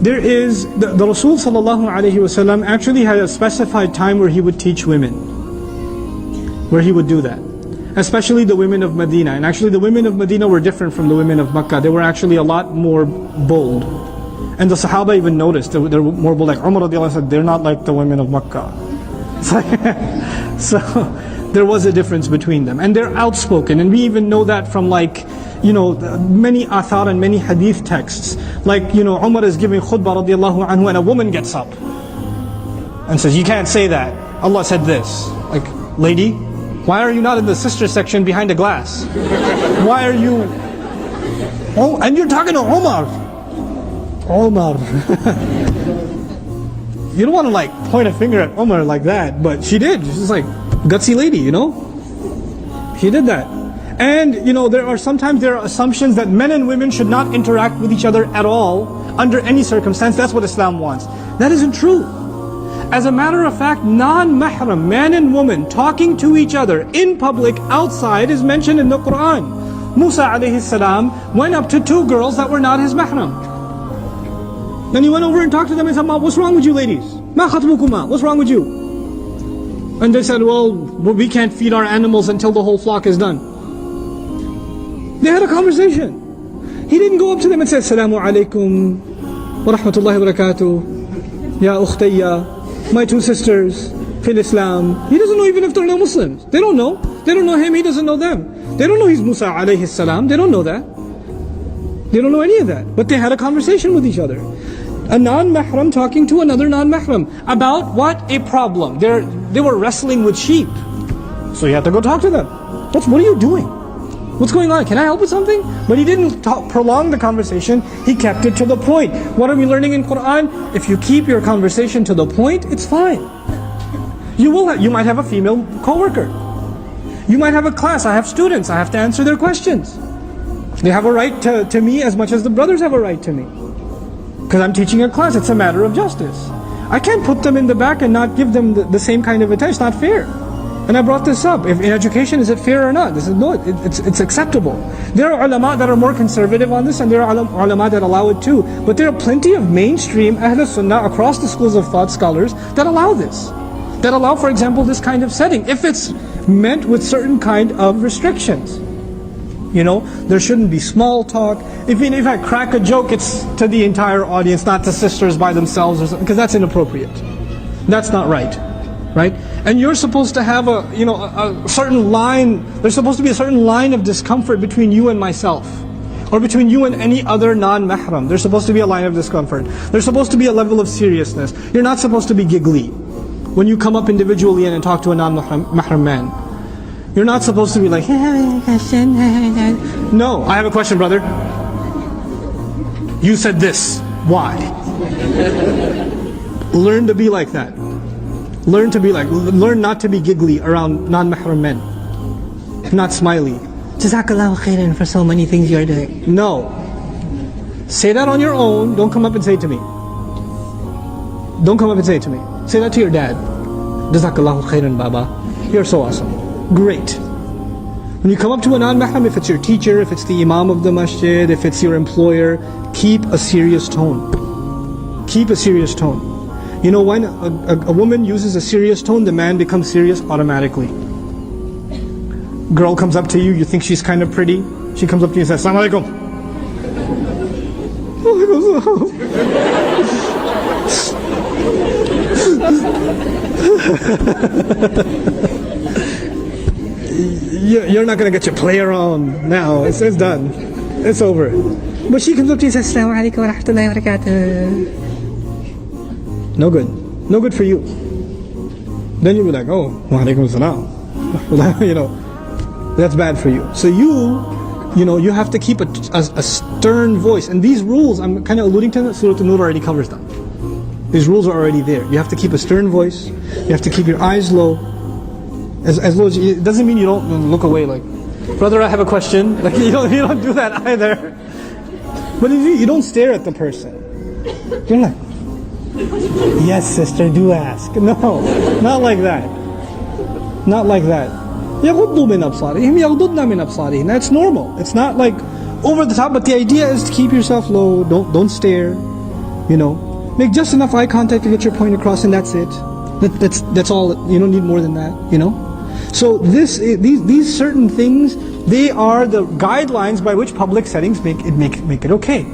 There is, the Rasul sallallahu alayhi wasallam actually had a specified time where he would teach women. Where he would do that. Especially the women of Medina. And actually the women of Medina were different from the women of Makkah. They were actually a lot more bold. And the Sahaba even noticed they were more bold. Like Umar radiallahu anhu said, they're not like the women of Makkah. So there was a difference between them. And they're outspoken. And we even know that from many athar and many hadith texts. Like, Umar is giving khutbah radiallahu anhu and a woman gets up and says, you can't say that. Allah said this. Like, lady, why are you not in the sister section behind a glass? Why are you... Oh, and you're talking to Umar. Umar. You don't want to point a finger at Umar like that, but she did. She's like, gutsy lady, She did that. And, there are assumptions that men and women should not interact with each other at all, under any circumstance. That's what Islam wants. That isn't true. As a matter of fact, non-mahram, man and woman, talking to each other in public, outside, is mentioned in the Quran. Musa alayhi salam went up to two girls that were not his mahram. Then he went over and talked to them and said, what's wrong with you ladies? Ma khatbukuma, what's wrong with you? And they said, well, we can't feed our animals until the whole flock is done. They had a conversation. He didn't go up to them and say, assalaamu, alaikum, wa rahmatullahi wa barakatuh, ya ukhtayya, my two sisters, fil Islam. He doesn't know even if they're no Muslims. They don't know. They don't know him, he doesn't know them. They don't know he's Musa alayhi salam. They don't know that. They don't know any of that. But they had a conversation with each other. A non-mahram talking to another non-mahram about what? A problem. They were wrestling with sheep. So you had to go talk to them. What are you doing? What's going on? Can I help with something? But he didn't prolong the conversation. He kept it to the point. What are we learning in Quran? If you keep your conversation to the point, it's fine. You might have a female co-worker. You might have a class. I have students. I have to answer their questions. They have a right to me as much as the brothers have a right to me. Because I'm teaching a class, it's a matter of justice. I can't put them in the back and not give them the same kind of attention. It's not fair. And I brought this up. If in education, is it fair or not? This is no, it's acceptable. There are ulama that are more conservative on this, and there are ulama that allow it too. But there are plenty of mainstream Ahl Sunnah across the schools of thought scholars that allow this. That allow, for example, this kind of setting, if it's meant with certain kind of restrictions. There shouldn't be small talk. If I crack a joke, it's to the entire audience, not to sisters by themselves, or something, because that's inappropriate. That's not right. Right? And you're supposed to have a certain line, there's supposed to be a certain line of discomfort between you and myself. Or between you and any other non-mahram. There's supposed to be a line of discomfort. There's supposed to be a level of seriousness. You're not supposed to be giggly when you come up individually and talk to a non-mahram man. You're not supposed to be like, no, I have a question, brother. You said this. Why? Learn to be like that. Learn not to be giggly around non-mahram men. Not smiley. Jazakallahu khairan for so many things you're doing. No. Say that on your own. Don't come up and say it to me. Don't come up and say it to me. Say that to your dad. Jazakallahu khairan, Baba. You're so awesome. Great. When you come up to a non-mahram, if it's your teacher, if it's the imam of the masjid, if it's your employer, keep a serious tone. Keep a serious tone. When a woman uses a serious tone, the man becomes serious automatically. Girl comes up to you, you think she's kind of pretty. She comes up to you and says, assalaamu alaikum. You're not going to get your play around now. It's done. It's over. But she comes up to you and says, assalaamu alaikum wa rahmatullahi wa barakatuh. No good. No good for you. Then you'll be like, oh, wa alaikum assalam. That's bad for you. So you have to keep a stern voice. And these rules, I'm kind of alluding to them, Surah An-Nur already covers them. These rules are already there. You have to keep a stern voice. You have to keep your eyes low. As low as it doesn't mean you don't look away like, brother, I have a question. Like you don't do that either. But if you don't stare at the person. You're like, yes, sister, do ask. No, not like that. Not like that. يَغُضُّ مِنْ أَبْصَارِهِمْ يَغْضُضْنَ مِنْ أَبْصَارِهِمْ. That's normal. It's not like over the top, but the idea is to keep yourself low. Don't stare. You know, make just enough eye contact to get your point across, and that's it. That's all. You don't need more than that. You know. So these certain things, they are the guidelines by which public settings make it okay.